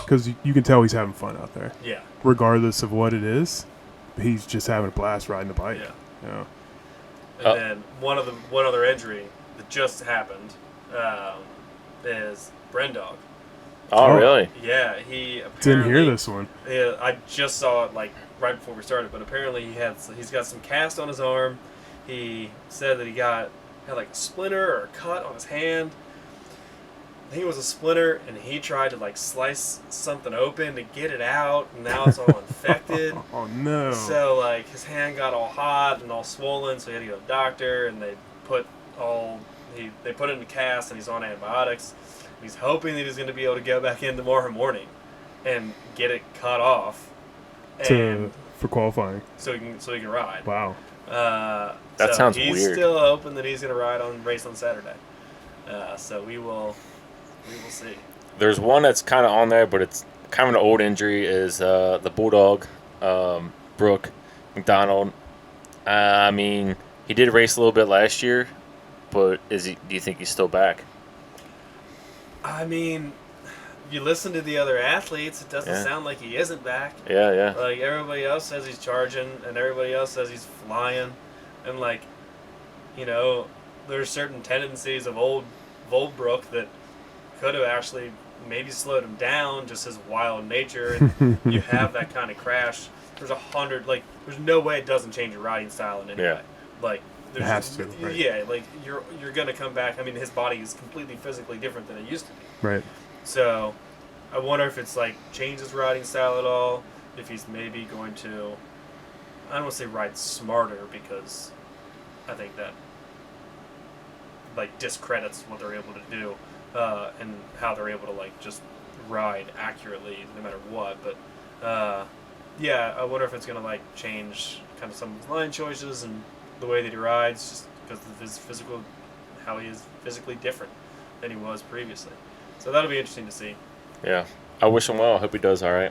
because you can tell he's having fun out there. Yeah. Regardless of what it is, he's just having a blast riding the bike. Yeah. And then one other injury that just happened is Brendog. Oh, really? Yeah, he didn't hear this one. Yeah, I just saw it like right before we started, but apparently he's got some cast on his arm. He said that he had like a splinter or a cut on his hand. I think it was a splinter, and he tried to like slice something open to get it out, and now it's all infected. Oh no! So like his hand got all hot and all swollen, so he had to go to the doctor, and they put it in a cast, and he's on antibiotics. He's hoping that he's going to be able to go back in tomorrow morning and get it cut off for qualifying, so he can ride. Wow. That sounds weird. He's still hoping that he's going to race on Saturday. So we will see. There's one that's kind of on there, but it's kind of an old injury. Is the Bulldog, Brooke McDonald. I mean, he did race a little bit last year, but do you think he's still back? I mean, you listen to the other athletes, it doesn't sound like he isn't back. Yeah. Like, everybody else says he's charging, and everybody else says he's flying. And, like, you know, there's certain tendencies of old Volbrook that could have actually maybe slowed him down, just his wild nature. And you have that kind of crash. There's there's no way it doesn't change your riding style in any way. Like, it has to, right? Yeah, like you're gonna come back. I mean, his body is completely physically different than it used to be. Right. So, I wonder if it's like changed his riding style at all. If he's maybe going to, I don't want to say ride smarter, because I think that like discredits what they're able to do and how they're able to like just ride accurately no matter what. But yeah, I wonder if it's gonna like change kind of some of his line choices and the way that he rides, just because of his how he is physically different than he was previously. So that'll be interesting to see. Yeah, I wish him well. I hope he does all right.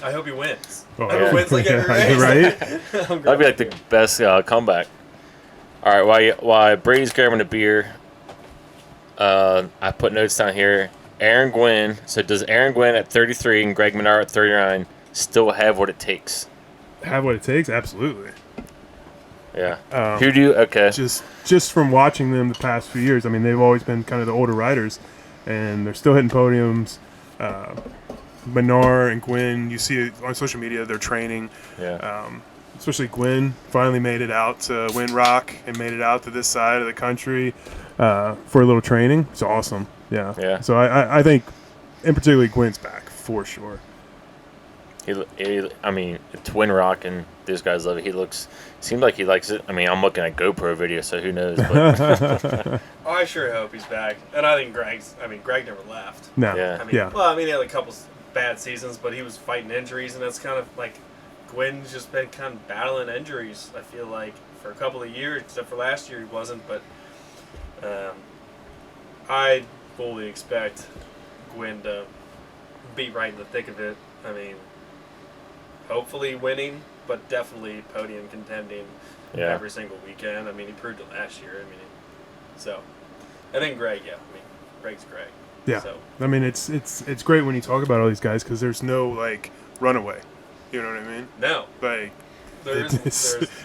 I hope he wins. Oh, I hope he wins like every race. Right? That'd be like the best comeback. All right, while Brady's grabbing a beer, I put notes down here. Aaron Gwynn. So does Aaron Gwynn at 33 and Greg Menard at 39 still have what it takes? Have what it takes? Absolutely. Yeah. Who do you? Okay. Just from watching them the past few years, I mean, they've always been kind of the older riders, and they're still hitting podiums. Menard and Gwynn, you see it on social media, they're training. Yeah. Especially Gwynn finally made it out to Wind Rock and made it out to this side of the country for a little training. It's awesome. Yeah. Yeah. So I think, in particular, Gwynn's back for sure. I mean, it's Wind Rock, and these guys love it. Seems like he likes it. I mean, I'm looking at GoPro videos, so who knows? But I sure hope he's back. And I think Greg never left. No. Yeah. I mean, he had a couple bad seasons, but he was fighting injuries, and that's kind of like Gwynn's just been kind of battling injuries, I feel like, for a couple of years, except for last year he wasn't. But I fully expect Gwynn to be right in the thick of it. I mean, hopefully winning, but definitely podium contending every single weekend. I mean, he proved it last year. I mean, so I think Greg, Greg's great. Yeah. So. I mean, it's great when you talk about all these guys because there's no like runaway. You know what I mean? No. Like there's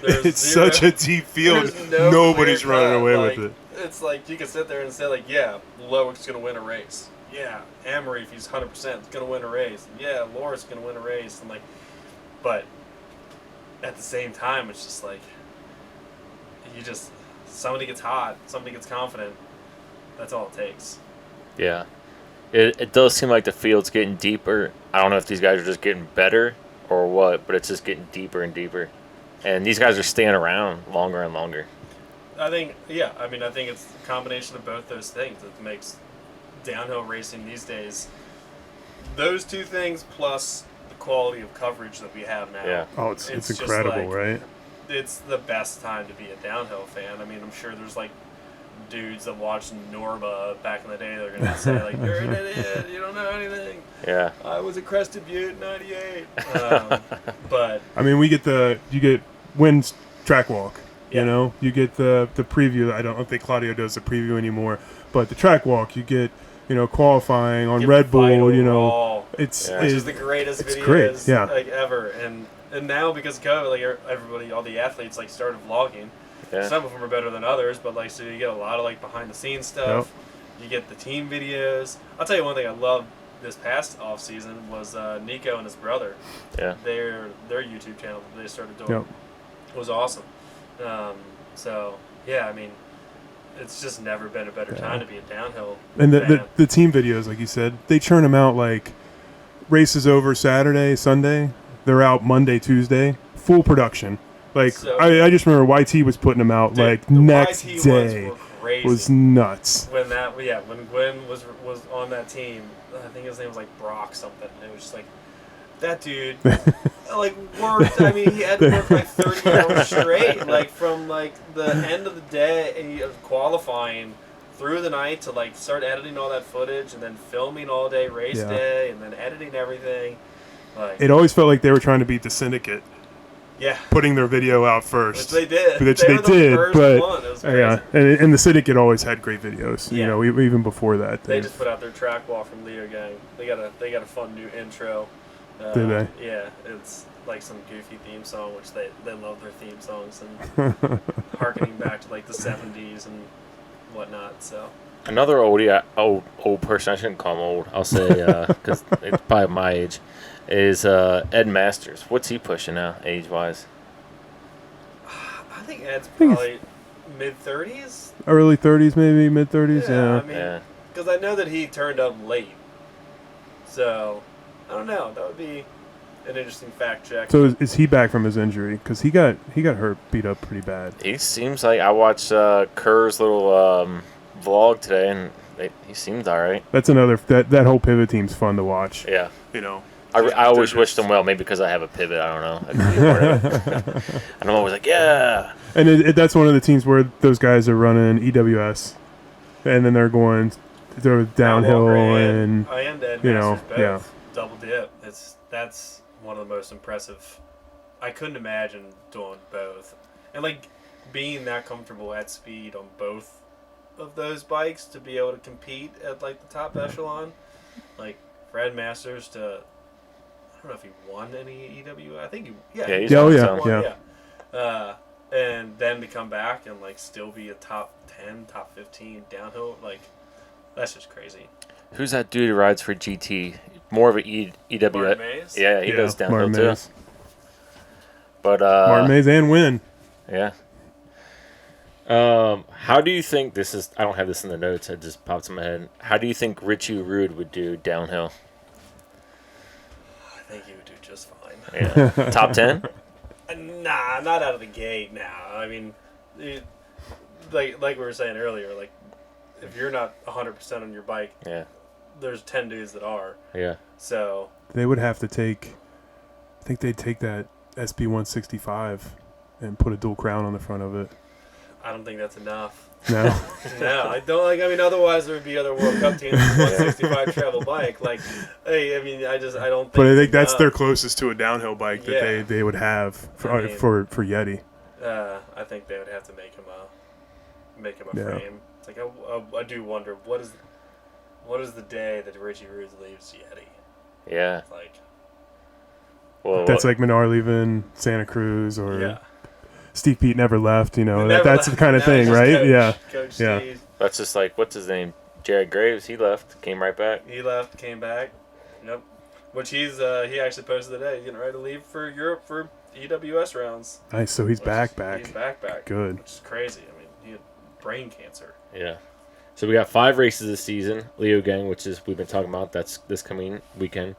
it's such a deep field. Nobody's running away with it. It's like you can sit there and say like, yeah, Loic's gonna win a race. Yeah, Amory, if he's 100%, is gonna win a race. Yeah, Laura's gonna win a race. And like, but at the same time, it's just like somebody gets hot, somebody gets confident. That's all it takes. yeah, it does seem like the field's getting deeper. I don't know if these guys are just getting better or what, but it's just getting deeper and deeper. And these guys are staying around longer and longer. I think it's a combination of both those things that makes downhill racing these days. Those two things plus the quality of coverage that we have now. Yeah. Oh, it's incredible, right? It's the best time to be a downhill fan. I mean, I'm sure there's like dudes that watched Norma back in the day. They're gonna say like, "You're an idiot. You don't know anything." Yeah. I was at Crested Butte in '98. But I mean, you get Wynn's track walk. Yeah. You know, you get the preview. I don't think Claudio does the preview anymore, but the track walk, you get, qualifying on Red Bull, It's Yeah. which is the greatest it's videos great, yeah. like ever. And now because of COVID, like everybody, all the athletes like started vlogging. Yeah. Some of them are better than others, but like so you get a lot of like behind the scenes stuff. You get the team videos. I'll tell you one thing I loved this past off season was Nico and his brother. Yeah. Their YouTube channel that they started doing Yep. was awesome. So yeah, I mean, it's just never been a better time to be a downhill And fan. the team videos, like you said, they churn them out like races over Saturday, Sunday. They're out Monday, Tuesday, full production. Like So- I just remember YT was putting them out Dude, like the next YT ones day. were crazy. Was nuts. When Gwen was on that team, I think his name was like Brock something. And it was just like that dude like worked. I mean, he had to work like 30 hours straight, like from like the end of the day of qualifying through the night to like start editing all that footage and then filming all day race Yeah. day and then editing everything. Like It always felt like they were trying to beat the syndicate, yeah, putting their video out which first. they did. Which they they were the did, first but one. It was crazy. yeah, and the syndicate always had great videos. You Yeah. know, even before that. They just put out their track wall from Leogang. They got a fun new intro. Did they? Yeah, it's like some goofy theme song, which they love their theme songs and harkening back to like the 70s and whatnot. So Another old person, I shouldn't call him old, I'll say, because it's probably my age, is Ed Masters. What's he pushing now, age-wise? I think Ed's think probably mid 30s. Early 30s, maybe mid 30s. Yeah. I mean, because I know that he turned up late. So I don't know. That would be an interesting fact check. So is he back from his injury? Because he got hurt, beat up pretty bad. He seems like, I watched Kerr's little vlog today, and he seems all right. That's another that whole pivot team's fun to watch. Yeah. You know. I always wish them well, maybe because I have a pivot, I don't know. And I'm always like, yeah. And that's one of the teams where those guys are running EWS, and then they're downhill Walker and Ed you know, Masters both. yeah. Double dip. That's one of the most impressive. I couldn't imagine doing both, and like being that comfortable at speed on both of those bikes to be able to compete at like the top echelon, like for Ed Masters to. I don't know if he won any EW. I think he's Yeah, oh, won yeah, some. yeah. And then to come back and like still be a top 10, top 15 downhill, like that's just crazy. Who's that dude who rides for GT? More of an EW. Martin Mays? Yeah, he does downhill Martin too. Mays. But Martin Mays and Win. yeah. How do you think this is? I don't have this in the notes. It just popped in my head. How do you think Richie Rude would do downhill? I think he would do just fine. Yeah, top 10. Nah, not out of the gate. Nah, I mean, like we were saying earlier, like if you're not 100% on your bike, Yeah, there's 10 dudes that are. yeah. So They would have to take. I think they'd take that SB 165 and put a dual crown on the front of it. I don't think that's enough. No. No, I don't like. I mean, otherwise there would be other World Cup teams with 165 travel bike. Like, hey, I mean, I don't think. But I it's think that's enough. their closest to a downhill bike that Yeah. they would have for I mean- for Yeti. I think they would have to make him a Yeah. frame. It's like I do wonder what is the day that Richie Rude leaves Yeti. Yeah. Like, Well, That's like Menard leaving Santa Cruz or yeah, Steve Pete never left. You know, Never that's the left. kind of Now thing, he's just right? Coach, Yeah. Coach Yeah. Steve. that's just like, what's his name? Jared Graves. He left, came right back. He left, came back. Yep. Which he actually posted today. He's getting ready to leave for Europe for EWS rounds. Nice. So he's Which back. He's back. Good. Which is crazy. I mean, he had brain cancer. Yeah. So we got 5 races this season. Leogang, which is we've been talking about. That's this coming weekend.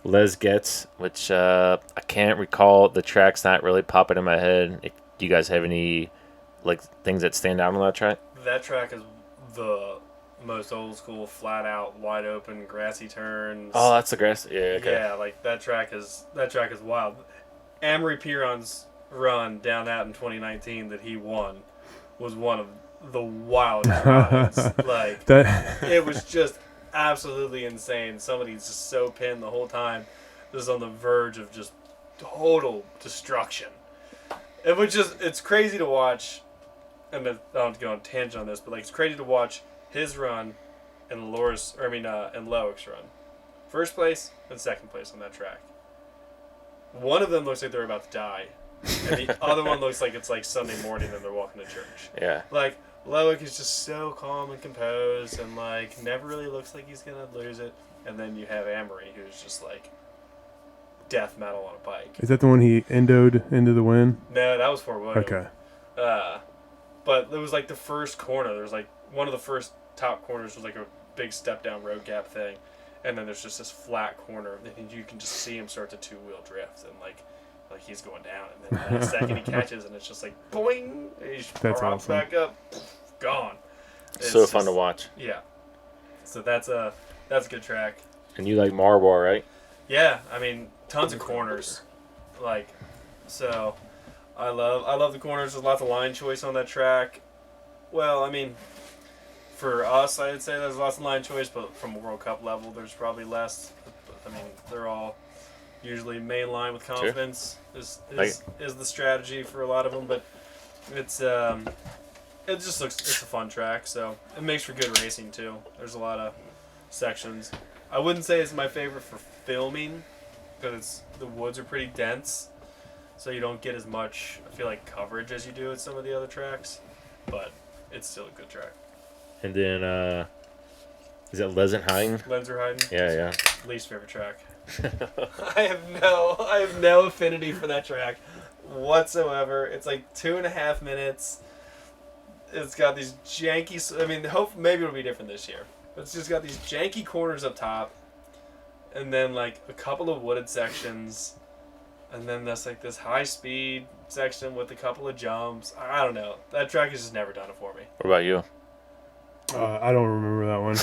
Les Getz, which I can't recall. The track's not really popping in my head. If you guys have any like things that stand out on that track? That track is the most old school, flat out, wide open, grassy turns. Oh, that's the grass. Yeah. Okay. Yeah, like that track is wild. Amory Piron's run down that in 2019 that he won was one of the wildest rides. Like That it was just absolutely insane. Somebody's just so pinned the whole time, just on the verge of just total destruction. It's crazy to watch. And I don't go on a tangent on this, but like it's crazy to watch his run and Loris, and Loic's run. first place and second place on that track. One of them looks like they're about to die, and the other one looks like it's like Sunday morning and they're walking to church. Yeah. Like, Luic is just so calm and composed and, like, never really looks like he's going to lose it. And then you have Amory, who's just, like, death metal on a bike. Is that the one he endoed into the win? No, that was Fort William. Okay. But it was, like, the first corner. There was, like, one of the first top corners was, like, a big step-down road gap thing. And then there's just this flat corner, and you can just see him start to two-wheel drift, and like he's going down, and then in a second he catches, and it's just like boing, and he That's drops awesome. back up, gone. It's So fun to watch. Yeah. So that's a good track. And you like Marlboro, right? Yeah, I mean tons of corners, like so. I love the corners. There's lots of line choice on that track. Well, I mean. For us, I'd say there's lots of line choice, but from a World Cup level, there's probably less. I mean, they're all usually main line with confidence is the strategy for a lot of them. But it's it just looks it's a fun track, so it makes for good racing too. There's a lot of sections. I wouldn't say it's my favorite for filming because the woods are pretty dense, so you don't get as much I feel like coverage as you do at some of the other tracks. But it's still a good track. And then, is it Lesenheim? Lenzerheiden? Yeah. Least favorite track. I have no affinity for that track whatsoever. It's like 2.5 minutes. It's got these janky. I mean, maybe it'll be different this year. But it's just got these janky corners up top, and then like a couple of wooded sections, and then there's like this high speed section with a couple of jumps. I don't know. That track has just never done it for me. What about you? I don't remember that one.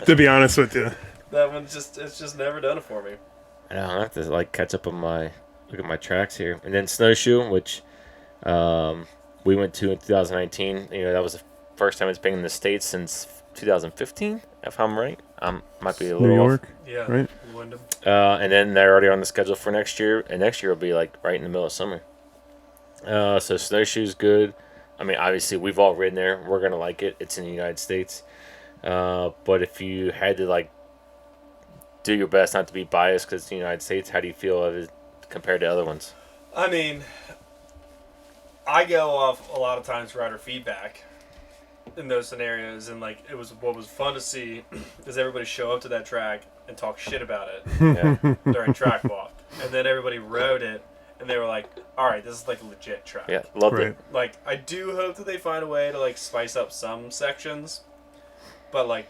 To be honest with you. That one's it's just never done it for me. I know, I have to like catch up on look at my tracks here. And then Snowshoe, which we went to in 2019. You know, that was the first time it's been in the States since 2015, if I'm right. Might be a little New York, off. Yeah, right? Wyndham. And then they're already on the schedule for next year, and next year will be like right in the middle of summer. So Snowshoe's good. I mean, obviously, we've all ridden there. We're going to like it. It's in the United States. But if you had to, like, do your best not to be biased because it's the United States, how do you feel of it compared to other ones? I mean, I go off a lot of times rider feedback in those scenarios. And, like, what was fun to see is everybody show up to that track and talk shit about it during track walk. And then everybody rode it. And they were like, all right, this is like a legit track. Yeah, loved it. Like, I do hope that they find a way to, like, spice up some sections. But, like,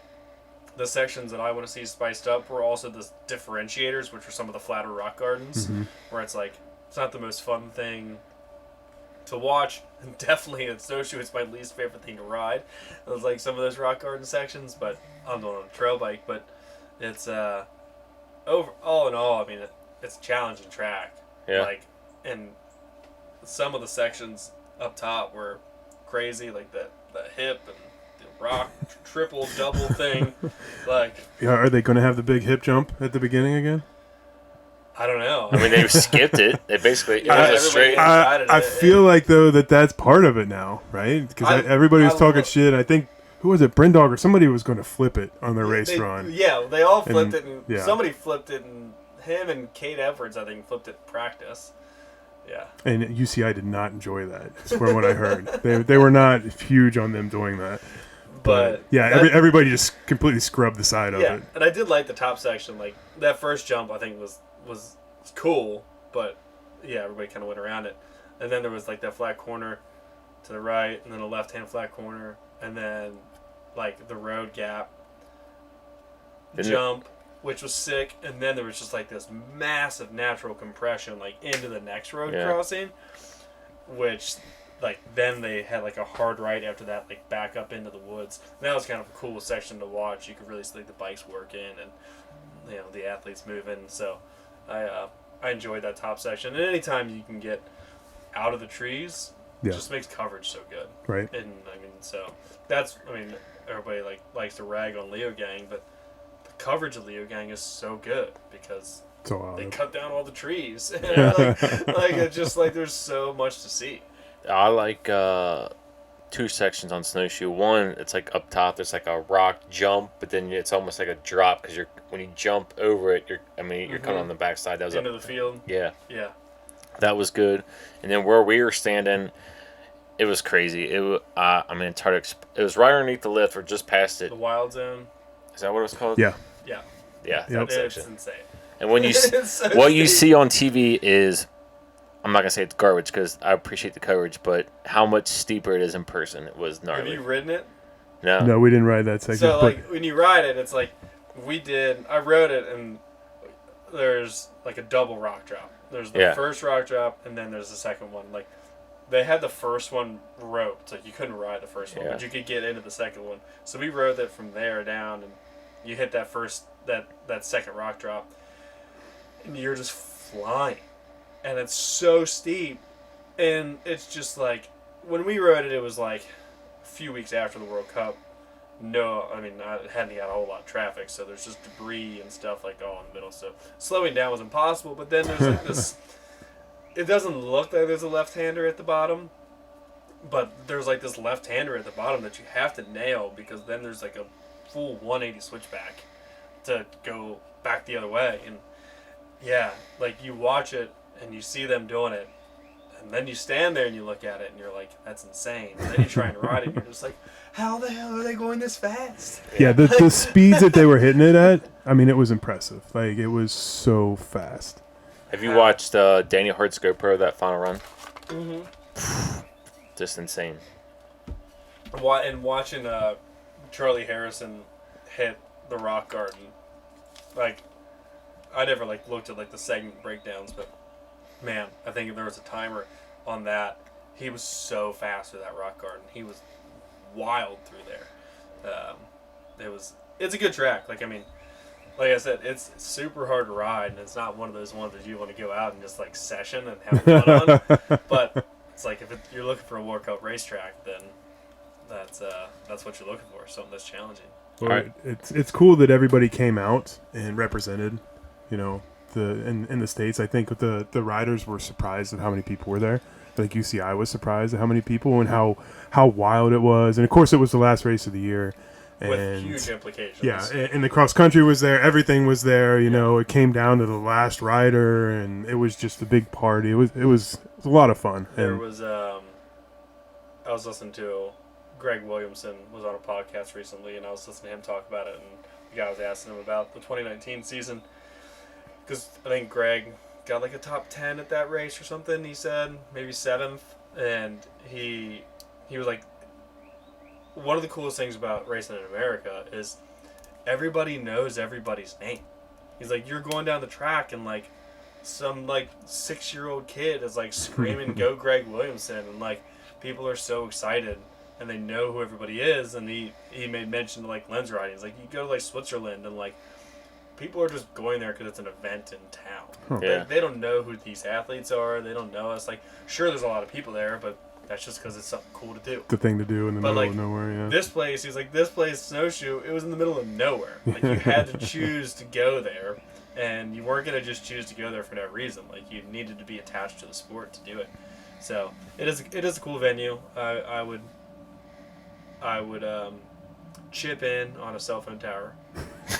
the sections that I want to see spiced up were also the differentiators, which were some of the flatter rock gardens. Mm-hmm. Where it's like, it's not the most fun thing to watch. And definitely at Snowshoe, it's my least favorite thing to ride. It was like some of those rock garden sections, but I'm doing on a trail bike. But it's, all in all, I mean, it's a challenging track. Yeah. Like, and some of the sections up top were crazy, like the hip and the rock triple double thing. Like, Yeah, are they going to have the big hip jump at the beginning again? I don't know. I mean, they skipped it. They basically it was a everybody straight. decided I it. feel like, though, that's part of it now, right? Because everybody was talking shit. I think, who was it, Brindog or somebody was going to flip it on their race run. Yeah, they all flipped And- it, and yeah. somebody flipped it, and him and Kate Edwards, I think, flipped it in practice. Yeah. And UCI did not enjoy that, from what I heard. They were not huge on them doing that. But yeah, everybody just completely scrubbed the side of it. and I did like the top section. Like, that first jump, I think, was cool, but yeah, everybody kind of went around it. And then there was, like, that flat corner to the right, and then a left-hand flat corner, and then, like, the road gap jump, which was sick. And then there was just, like, this massive natural compression, like, into the next road crossing, which, like, then they had, like, a hard right after that, like, back up into the woods. And that was kind of a cool section to watch. You could really see, like, the bikes working and, you know, the athletes moving. So I enjoyed that top section. And anytime you can get out of the trees, it just makes coverage so good. Right. And, I mean, so that's, I mean, everybody, like, likes to rag on Leogang, but the coverage of Leogang is so good because they cut down all the trees. like, it's just, like, there's so much to see. I like two sections on Snowshoe. One, it's like up top. There's like a rock jump, but then it's almost like a drop because when you jump over it, you're coming on the backside. That was Into the field. Yeah, Yeah. that was good. And then where we were standing, it was crazy. It's hard to it was right underneath the lift or just past it. The wild zone. Is that what it was called? Yeah. Yeah. Yeah, Yep. that section. It's insane. And when you So what you steep. see on TV is, I'm not gonna say it's garbage because I appreciate the coverage, but how much steeper it is in person, it was Have gnarly. you ridden it? No, we didn't ride that section. So, but like, when you ride it, it's like, I rode it, and there's, like, a double rock drop. There's the first rock drop, and then there's the second one. Like, they had the first one roped. Like, you couldn't ride the first one, but you could get into the second one. So we rode it from there down, and you hit that second rock drop, and you're just flying. And it's so steep, and it's just, like, when we rode it, it was, like, a few weeks after the World Cup. I hadn't got a whole lot of traffic, so there's just debris and stuff like all in the middle. So slowing down was impossible. But then there's like this. It doesn't look like there's a left-hander at the bottom, but there's like this left-hander at the bottom that you have to nail because then there's like a full 180 switchback to go back the other way. And yeah, like you watch it and you see them doing it. And then you stand there and you look at it and you're like, that's insane. And then you try and ride it and you're just like, how the hell are they going this fast? yeah, the speeds that they were hitting it at, I mean, it was impressive. Like, it was so fast. Have you watched Daniel Hurt's GoPro, that final run? Mm-hmm. Just insane. And watching Charlie Harrison hit the rock garden, like, I never like looked at like the segment breakdowns, but man, I think if there was a timer on that, he was so fast with that rock garden. He was wild through there. It's a good track. Like I said, it's super hard to ride, and it's not one of those ones that you want to go out and just like session and have fun on. But it's like if you're looking for a World Cup racetrack, then that's what you're looking for. Something that's challenging. Well, Right. it's cool that everybody came out and represented, in the States. I think the riders were surprised at how many people were there. I think UCI was surprised at how many people and how wild it was. And of course, it was the last race of the year. And With huge implications. yeah, and the cross country was there. Everything was there. It came down to the last rider, and it was just a big party. It was a lot of fun. There And was I was listening to Greg Williamson was on a podcast recently, and I was listening to him talk about it, and the guy was asking him about the 2019 season because I think Greg got like a top 10 at that race or something. He said maybe 7th, and he was like, one of the coolest things about racing in America is everybody knows everybody's name. He's like, you're going down the track and like some like 6-year-old kid is like screaming go Greg Williamson, and like people are so excited and they know who everybody is. And he made mention to like lens riding. He's like, you go to like Switzerland and like people are just going there because it's an event in town. Yeah. They don't know who these athletes are. They don't know us. Like, sure, there's a lot of people there, but that's just because it's something cool to do. the thing to do in the But, middle like, of nowhere. Yeah. This place, Snowshoe, it was in the middle of nowhere. Like, you had to choose to go there, and you weren't going to just choose to go there for no reason. Like, you needed to be attached to the sport to do it. So, it is a cool venue. I would chip in on a cell phone tower.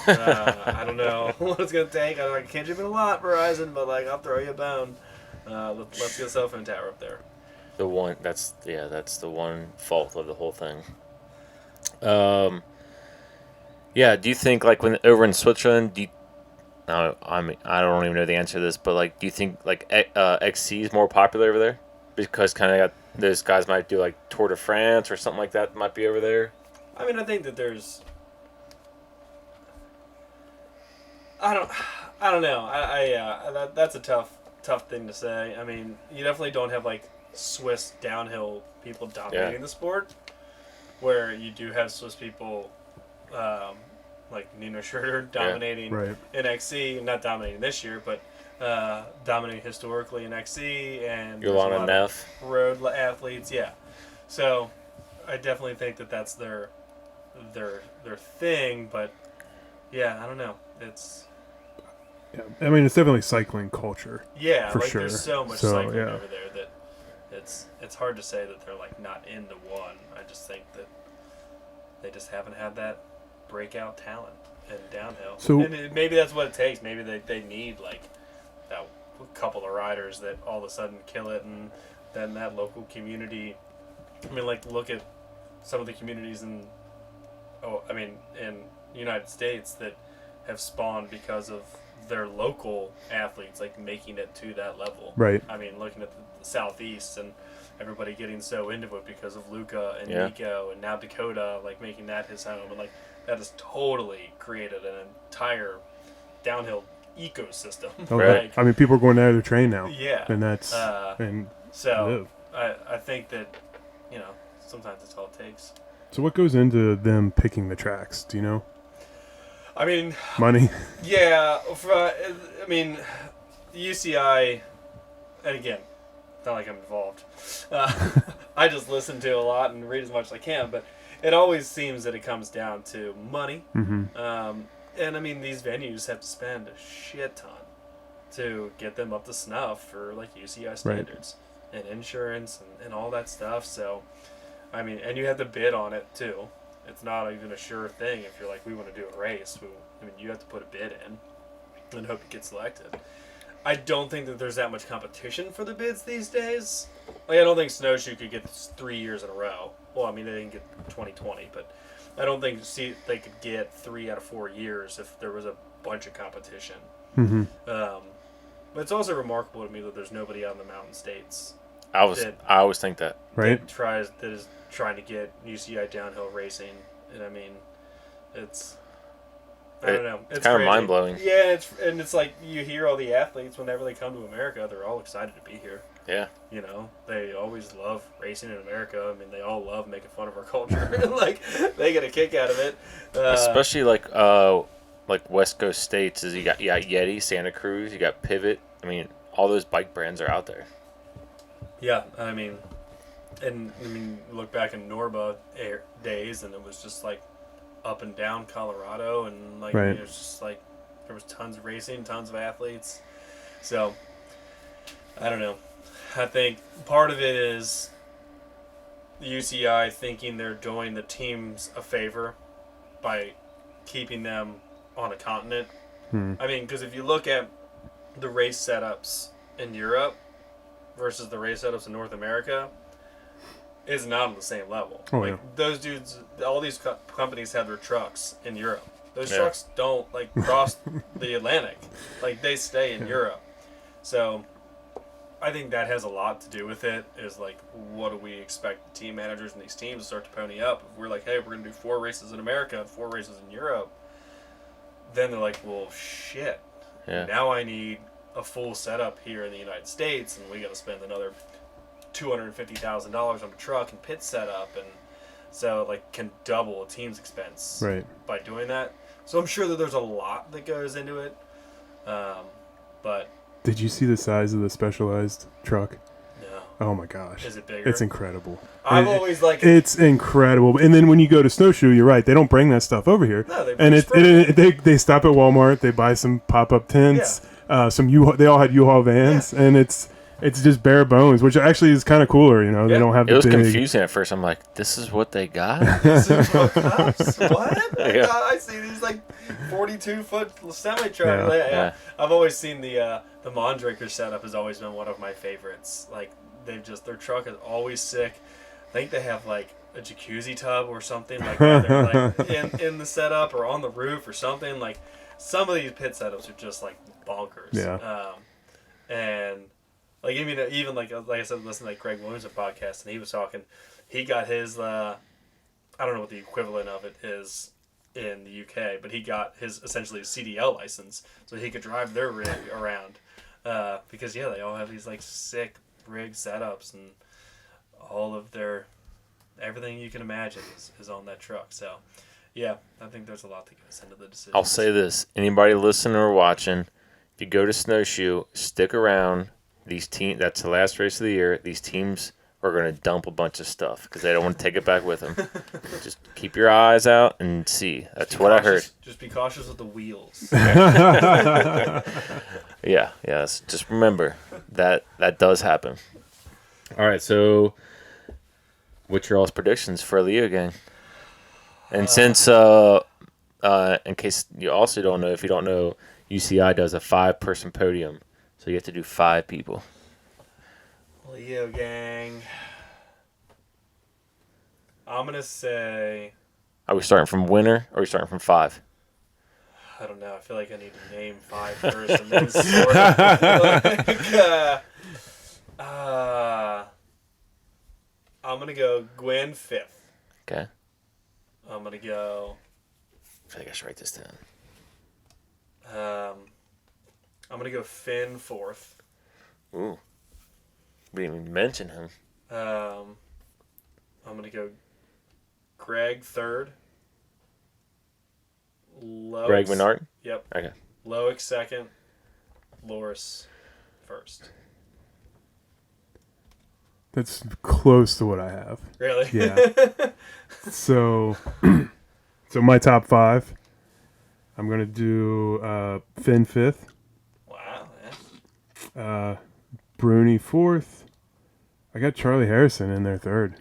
I don't know what it's going to take. I can't chip in a lot, Verizon, but, like, I'll throw you a bone. Let's get a cell phone tower up there. That's the one fault of the whole thing. Do you think like when over in Switzerland, I don't even know the answer to this, but like, do you think like XC is more popular over there because kind of those guys might do like Tour de France or something like that might be over there? I mean, I think that there's. I don't know. That's a tough thing to say. I mean, you definitely don't have like Swiss downhill people dominating the sport, where you do have Swiss people like Nino Schurter dominating in XC, not dominating this year, but dominating historically in XC, and Yolanda Neff, road athletes. Yeah, so I definitely think that that's their thing, but yeah, I don't know. It's I mean, it's definitely cycling culture. yeah, for like sure. there's so much So, cycling yeah. over there that it's hard to say that they're like not in the one. I just think that they just haven't had that breakout talent in downhill. So- and maybe that's what it takes. Maybe they need like that couple of riders that all of a sudden kill it, and then that local community. I mean, like look at some of the communities in the United States that have spawned because of their local athletes like making it to that level. Right. I mean, looking at the Southeast and everybody getting so into it because of Luca and Yeah. Nico, and now Dakota like making that his home, and like that has totally created an entire downhill ecosystem. Oh, Right. Like, I mean, people are going there to train now. yeah. And that's and So live. I think that sometimes that's all it takes. So what goes into them picking the tracks? Do you know? I mean, Money. yeah. The UCI, and again, not like I'm involved. I just listen to a lot and read as much as I can, but it always seems that it comes down to money. Mm-hmm. And I mean, these venues have to spend a shit ton to get them up to snuff for like UCI standards and insurance and all that stuff. So, I mean, and you have to bid on it too. It's not even a sure thing if you're like, we want to do a race. You have to put a bid in and hope you get selected. I don't think that there's that much competition for the bids these days. Like, I don't think Snowshoe could get 3 years in a row. Well, I mean, they didn't get 2020, but I don't think they could get 3 out of 4 years if there was a bunch of competition. Mm-hmm. But it's also remarkable to me that there's nobody out in the Mountain States I always think that. Right. that is trying to get UCI downhill racing, and I mean, I don't know. It's kind of crazy. mind-blowing. Yeah, it's like you hear all the athletes whenever they come to America, they're all excited to be here. Yeah. They always love racing in America. I mean, they all love making fun of our culture. Like, they get a kick out of it. Especially like West Coast states, is you got Yeti, Santa Cruz, you got Pivot. I mean, all those bike brands are out there. Yeah, I mean, look back in Norba days, and it was just like up and down Colorado, and like Right. it was just like there was tons of racing, tons of athletes. So I don't know. I think part of it is the UCI thinking they're doing the teams a favor by keeping them on a continent. I mean, because if you look at the race setups in Europe versus the race setups in North America, is not on the same level. Oh, like yeah. those dudes, all these companies have their trucks in Europe. Those Yeah. trucks don't like cross the Atlantic. Like, they stay in Europe. So I think that has a lot to do with it. Is like, what do we expect the team managers and these teams to start to pony up? If we're like, hey, we're gonna do 4 races in America and 4 races in Europe, then they're like, well, shit. Yeah. Now I need a full setup here in the United States, and we got to spend another $250,000 on a truck and pit setup, and so like can double a team's expense Right. by doing that. So I'm sure that there's a lot that goes into it, but Did you see the size of the Specialized truck? no. Oh my gosh. Is it bigger? It's incredible. I've always like It's incredible. And then when you go to Snowshoe, you're right. They don't bring that stuff over here. No, they and spread they stop at Walmart. They buy some pop-up tents. Some they all had U-Haul vans, and it's just bare bones, which actually is kind of cooler. They Yeah. don't have It the was big. confusing at first. I'm like, this is what they got? what? Yeah. I see these like 42-foot semi trucks. Yeah. Yeah. I've always seen the Mondraker setup has always been one of my favorites. Like, their truck is always sick. I think they have like a jacuzzi tub or something like that. They're like in the setup or on the roof or something. Like, some of these pit setups are just like bonkers. Yeah. And like, even like I said, listening to like Greg Williams' podcast, and he was talking. He got his I don't know what the equivalent of it is in the UK, but he got his essentially CDL license so he could drive their rig around. Because they all have these like sick rig setups, and all of their everything you can imagine is on that truck. So yeah, I think there's a lot that goes into the decision. I'll say this. Anybody listening or watching, if you go to Snowshoe, stick around. That's the last race of the year. These teams are going to dump a bunch of stuff because they don't want to take it back with them. Just keep your eyes out and see. That's what I heard. Just be cautious with the wheels. Yeah, yes. Just remember that does happen. All right, so what's your all's predictions for Leogang? And since, in case you also don't know, if you don't know, UCI does a 5-person podium, so you have to do 5 people. Leogang. I'm gonna say. Are we starting from winner or are we starting from 5? I don't know. I feel like I need to name 5 first and then sort of. I'm gonna go Gwen 5th. Okay. I'm gonna go. I feel like I should write this down. I'm gonna go Finn 4th. Ooh. We didn't even mention him. I'm gonna go Greg 3rd. Greg Menard? Yep. Okay. Loic 2nd. Loris 1st. That's close to what I have. Really? Yeah. So my top 5. I'm gonna do Finn 5th, Wow. Yeah. Bruni 4th. I got Charlie Harrison in there 3rd.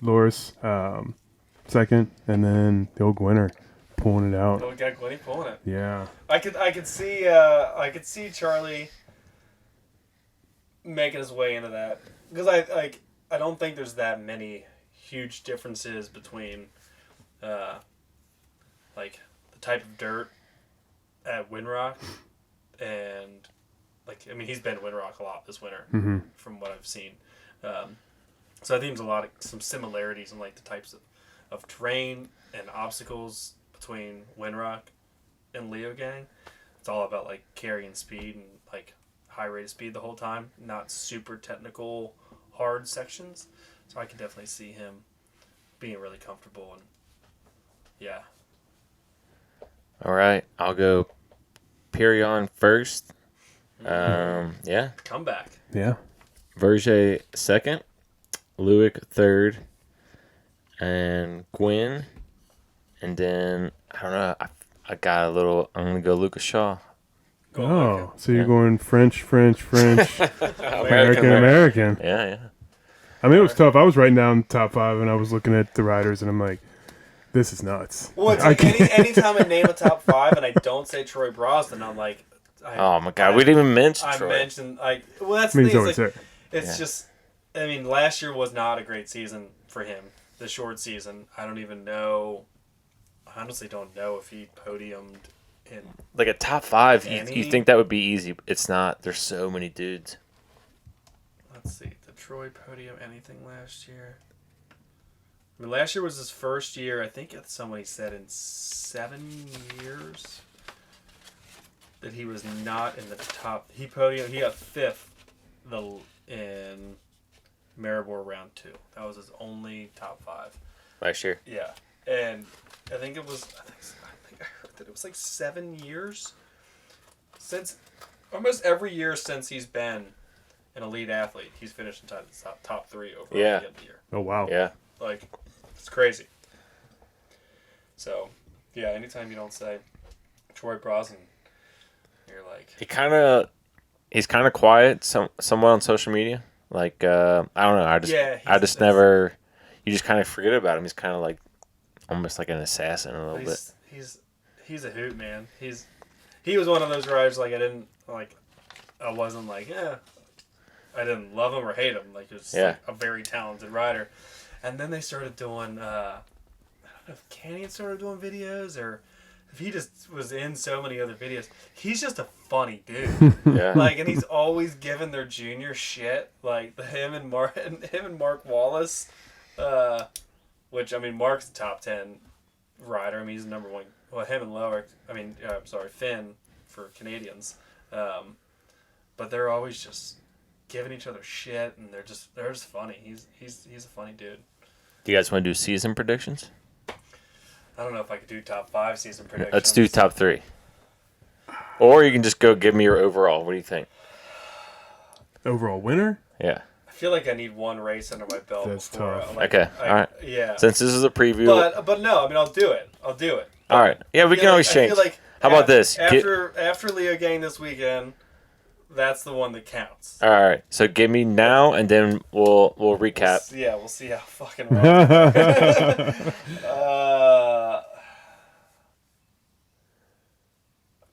Loris 2nd, and then the old Gwinner pulling it out. Oh, we got Glenny pulling it. Yeah. I could see Charlie making his way into that because I don't think there's that many huge differences between like the type of dirt at Windrock and he's been to Windrock a lot this winter from what I've seen. So I think there's some similarities in like the types of terrain and obstacles between Windrock and Leogang. It's all about like carrying speed and like high rate of speed the whole time, not super technical hard sections. So I can definitely see him being really comfortable and yeah. All right. I'll go Perion first. Yeah. Comeback. Yeah. Verge 2nd. Luic 3rd. And Gwyn. And then, I don't know. I got a little. I'm going to go Lucas Shaw. Oh, so you're going French, American. American. Yeah. I mean, it was tough. I was writing down top 5, and I was looking at the riders, and I'm like, this is nuts. Well, it's like anytime I name a top 5 and I don't say Troy Brosnan, I'm like, oh my God, we didn't even mention Troy. I mentioned that's I mean, the thing. he's always there. It's just, I mean, last year was not a great season for him. The short season, I don't even know. I honestly don't know if he podiumed in like a top 5. any. You think that would be easy? It's not. There's so many dudes. Let's see. Did Troy podium anything last year? I mean, last year was his first year. I think somebody said in 7 years that he was not in the top. He podiumed. He got 5th in Maribor round 2. That was his only top 5 Last year. Yeah, and I think it was. I think I heard that it was like 7 years since. Almost every year since he's been an elite athlete, he's finished inside the top 3 overall at the end of the year. Oh, wow. Yeah. Like, it's crazy. So, yeah, anytime you don't say Troy Brosnan, you're like... He's kind of quiet somewhat on social media. Like, I don't know. I just never... You just kind of forget about him. He's kind of like, almost like an assassin a little bit. He's a hoot, man. He was one of those riders, like, I wasn't like, I didn't love him or hate him. Like, he was like a very talented rider. And then they started doing, I don't know if Canyon started doing videos or if he just was in so many other videos. He's just a funny dude. Yeah. Like, and he's always giving their junior shit. Like, him and Mark Wallace, which, I mean, Mark's a top 10 rider. I mean, he's the number 1. Well, him and Loic, Finn for Canadians. But they're always just giving each other shit, and they're just funny. He's a funny dude. Do you guys want to do season predictions? I don't know if I could do top 5 season predictions. Let's do top 3. Or you can just go give me your overall. What do you think? Overall winner? Yeah. I feel like I need one race under my belt. That's before, tough. Okay. All right. Yeah. Since this is a preview. But no, I mean, I'll do it. All right. Yeah, we can always change. I feel like How about this? After Leogang this weekend, That's the one that counts. All right. So give me now, and then we'll recap. We'll see how fucking wrong.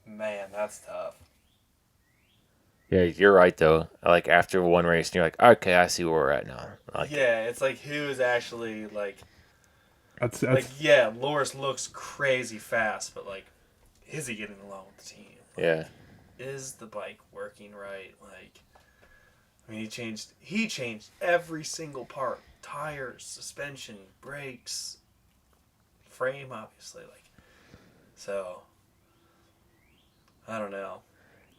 Man, that's tough. Yeah, you're right though. Like after one race, you're like, okay, I see where we're at now. Like, Yeah, it's like who is actually like. That's Yeah, Loris looks crazy fast, but like, is he getting along with the team? yeah. Is the bike working right? Like, I mean, he changed every single part: tires, suspension, brakes, frame, obviously. Like, so I don't know.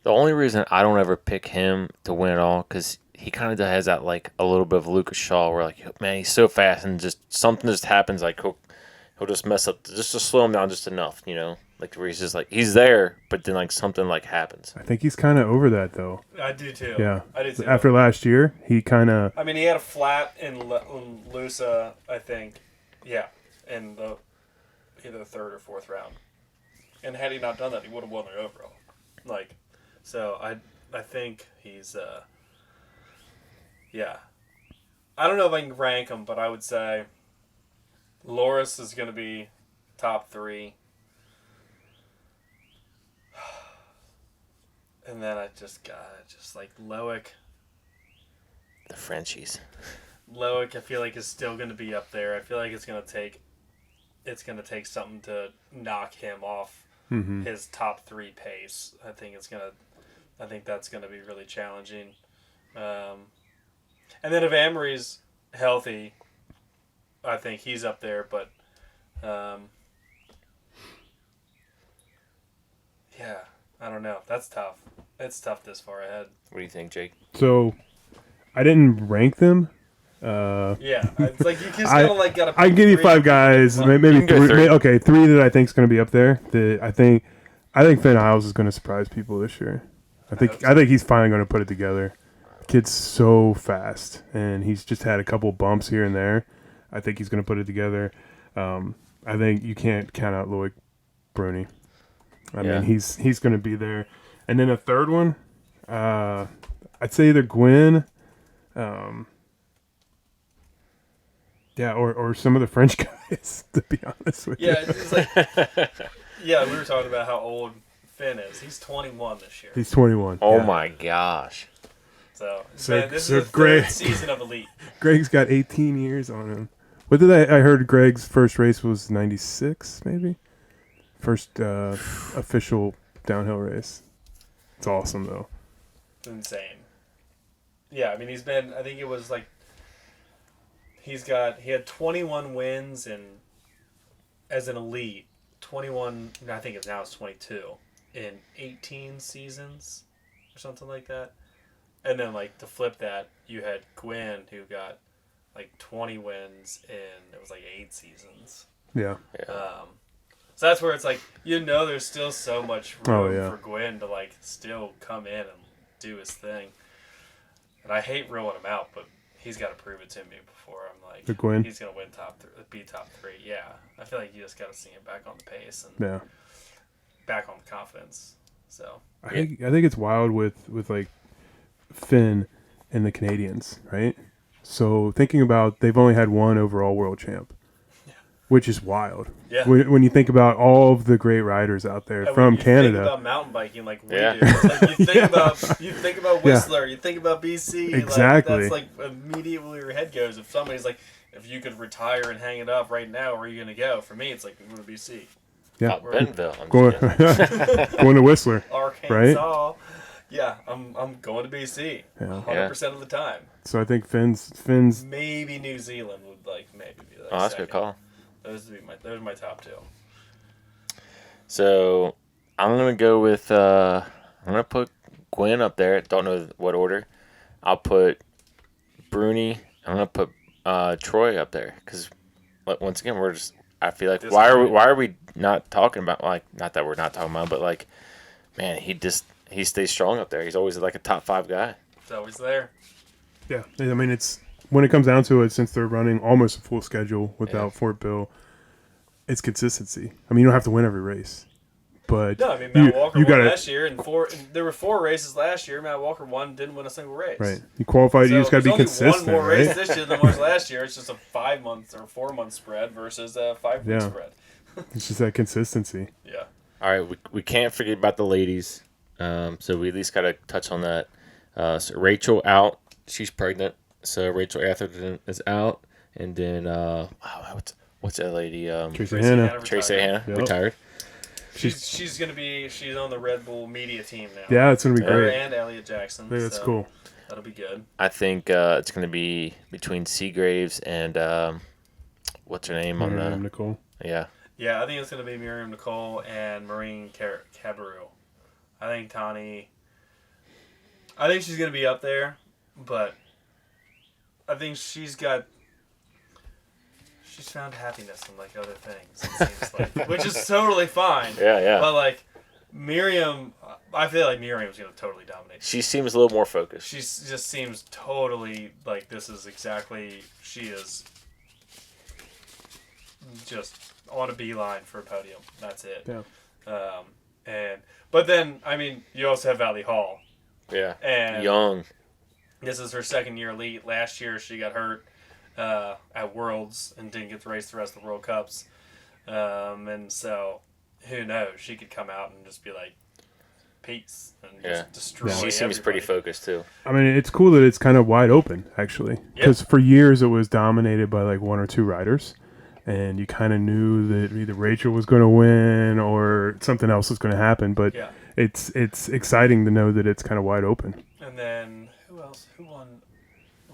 The only reason I don't ever pick him to win it all because he kind of has that like a little bit of Lucas Shaw where like man he's so fast and just something just happens like he'll just mess up just to slow him down just enough, you know, like where he's just like he's there but then like something like happens. I think he's kind of over that though. I do too. Yeah, I do too. After last year, he kind of. I mean, he had a flat in Lusa, I think. Yeah, in the either the third or fourth round. And had he not done that, he would have won the overall. Like, so I think he's yeah. I don't know if I can rank him, but I would say Loris is going to be top 3. And then I just like Loic. The Frenchies. Loic, I feel like is still going to be up there. I feel like it's going to take something to knock him off his top 3 pace. I think that's going to be really challenging. And then if Amory's healthy, I think he's up there. But yeah, I don't know. That's tough. It's tough this far ahead. What do you think, Jake? So, I didn't rank them. Yeah, it's like you just kind of like got to. I can give you 5 guys, maybe 3. Okay, 3 that I think is going to be up there. I think Finn Isles is going to surprise people this year. I think he's finally going to put it together. Kid's so fast, and he's just had a couple bumps here and there. I think he's going to put it together. I think you can't count out Luic Bruni. I mean, he's going to be there. And then a third one, I'd say either Gwyn, or some of the French guys, to be honest with you. Yeah, it's like, yeah, we were talking about how old Finn is. He's 21 this year. He's 21. Oh yeah. my gosh. So man, this so is the Greg, third season of Elite. Greg's got 18 years on him. What did I heard Greg's first race was 96, maybe? First official downhill race. It's awesome, though. It's insane. Yeah, I mean, I think it was like, he had 21 wins as an Elite, 21, I think now it's 22, in 18 seasons or something like that. And then, like, to flip that, you had Gwyn, who got, like, 20 wins in, it was, like, 8 seasons. Yeah. So that's where it's like, there's still so much room for Gwyn to, like, still come in and do his thing. And I hate ruling him out, but he's got to prove it to me before I'm like, he's going to win be top 3. Yeah. I feel like you just got to see him back on the pace and back on the confidence. So I think it's wild with like Finn and the Canadians, right? So thinking about they've only had one overall world champ, which is wild. Yeah. When you think about all of the great riders out there from Canada. Think about mountain biking like we do. It's like you think about Whistler, you think about BC. Exactly. Like, that's like immediately where your head goes. If somebody's like, if you could retire and hang it up right now, where are you going to go? For me, it's like, I'm going to BC. Yeah. Bentonville. Going to Whistler. Arkansas. Right? Yeah, I'm going to BC 100% of the time. So I think Finn's maybe New Zealand would maybe be like that's a second. good call. Those are my top 2. So I'm gonna go with I'm gonna put Gwyn up there. Don't know what order. I'll put Bruni. I'm gonna put Troy up there because once again we're just. I feel like why are we not talking about not that we're not talking about but man he stays strong up there. He's always like a top 5 guy. He's always there. Yeah, I mean it's when it comes down to it, since they're running almost a full schedule without Fort Bill, it's consistency. I mean you don't have to win every race, but No, I mean Matt Walker you won got last year, and there were 4 races last year. Matt Walker won, didn't win a single race. right. You qualified. So You just got to be there's only consistent, one more right? race this year than there was last year. It's just a 5-month or 4-month spread versus a 5-week Yeah. spread. It's just that consistency. Yeah. All right, we can't forget about the ladies. So we at least got to touch on that. So Rachel out. She's pregnant. So Rachel Atherton is out. And then, what's that lady? Tracy Hannah. Tracy Hannah, Yep. retired. She's on the Red Bull media team now. Yeah, it's gonna be Her great. and Elliot Jackson. Yeah, that's so cool. That'll be good. I think it's going to be between Seagraves and, what's her name on the... Nicole. Yeah. Yeah, I think it's going to be Miriam Nicole and Maureen Cabarrou. I think Tani... I think she's going to be up there, but I think she's found happiness in, like, other things, it seems like, which is totally fine. Yeah. But, like, Miriam... I feel like Miriam's going to totally dominate. She seems a little more focused. She just seems totally like this is exactly she is just on a beeline for a podium. That's it. Yeah. But then I mean you also have Valley Hall. Yeah. And Young. This is her second year elite. Last year she got hurt at Worlds and didn't get to race the rest of the World Cups. And so who knows? She could come out and just be like peace and just destroy She seems pretty focused too. I mean, it's cool that it's kind of wide open, actually. Because for years it was dominated by like 1 or 2 riders. And you kind of knew that either Rachel was going to win or something else was going to happen. But it's exciting to know that it's kind of wide open. And then, who else? Who won?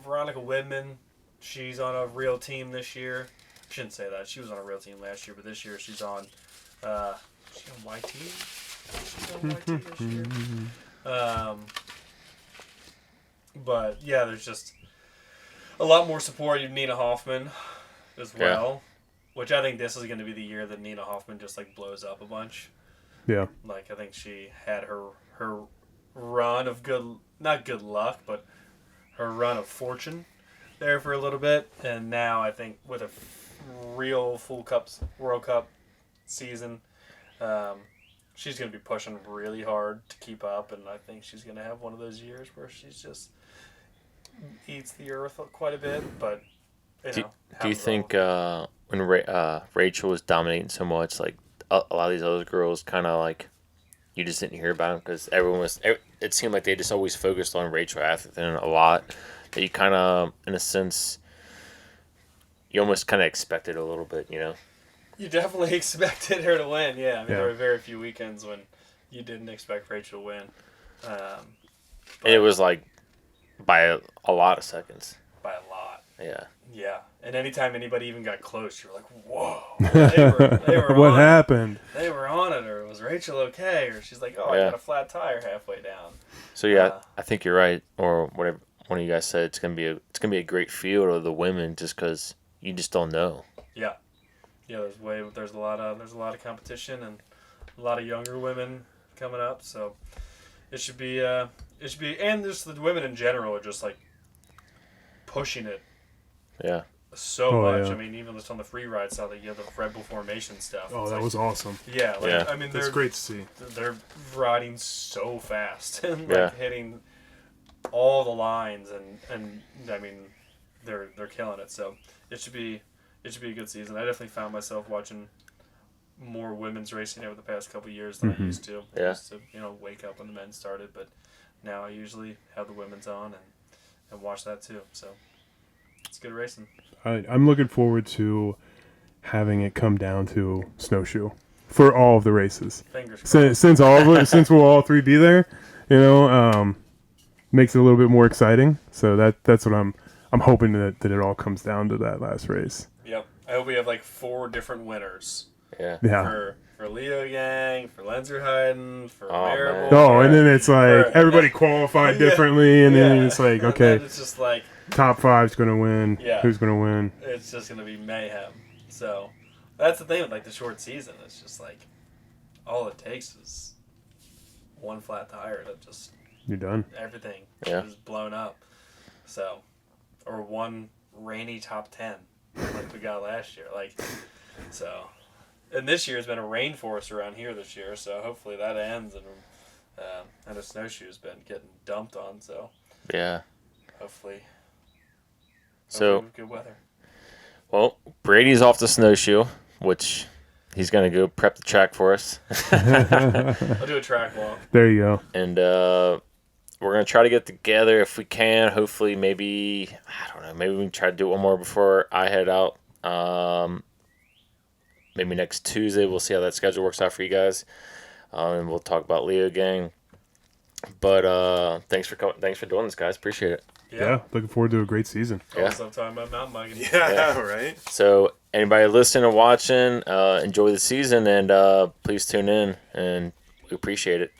Veronica Widman. She's on a real team this year. I shouldn't say that. She was on a real team last year, but this year she's on... she's on YT? She's on YT this year. But yeah, there's just a lot more support. You have Nina Hoffman as well, which I think this is going to be the year that Nina Hoffman just like blows up a bunch. Yeah. Like I think she had her run of not good luck, but her run of fortune there for a little bit, and now I think with a real full World Cup season, she's going to be pushing really hard to keep up, and I think she's going to have one of those years where she's just eats the earth quite a bit. But do you think when Rachel was dominating so much, like a lot of these other girls, kind of like you just didn't hear about them because it seemed like they just always focused on Rachel Atherton a lot. That you kind of, in a sense, you almost kind of expected a little bit, you know. You definitely expected her to win, yeah. I mean, there were very few weekends when you didn't expect Rachel to win. And it was like by a lot of seconds. By a lot. Yeah. Yeah. And anytime anybody even got close, you were like, whoa. They were What on happened? It. They were on it, or was Rachel okay? Or she's like, I got a flat tire halfway down. So, I think you're right. Or whatever one of you guys said, it's gonna be a great field of the women just because you just don't know. Yeah. Yeah, there's a lot of competition and a lot of younger women coming up, so it should be and just the women in general are just like pushing it. Yeah. So much. Yeah. I mean, even just on the free ride side, you have the Red Bull formation stuff. Oh, that like, was awesome. Yeah, like, I mean, that's great to see. They're riding so fast and Yeah. hitting all the lines, and I mean, they're killing it. So it should be a good season. I definitely found myself watching more women's racing over the past couple of years than I used to. I used to, wake up when the men started, but now I usually have the women's on and watch that too. So it's good racing. I'm looking forward to having it come down to Snowshoe for all of the races. Fingers crossed. Since we'll all 3 be there, makes it a little bit more exciting. So that's what I'm hoping that it all comes down to that last race. Yep. I hope we have like 4 different winners. Yeah. For Leogang, for Lenzerheiden, for Maribor. Oh, and then it's like everybody qualified differently, and then it's like, okay, it's just like top 5's going to win. Yeah. Who's going to win? It's just going to be mayhem. So that's the thing with like the short season. It's just like all it takes is one flat tire to just You're done. everything Yeah. is blown up. So, or one rainy top 10 like we got last year. Like, so And this year has been a rainforest around here this year, so hopefully that ends. And the snowshoe's been getting dumped on, so Yeah. hopefully So, with good weather. well, Brady's off the snowshoe, which he's going to go prep the track for us. I'll do a track walk. There you go. And we're going to try to get together if we can. Hopefully, maybe, I don't know, maybe we can try to do one more before I head out. Maybe next Tuesday. We'll see how that schedule works out for you guys. And we'll talk about Leogang. But thanks for coming. Thanks for doing this, guys. Appreciate it. Yeah, looking forward to a great season. Yeah. Also talking about mountain biking. Yeah, right. So anybody listening or watching, enjoy the season, and please tune in, and we appreciate it.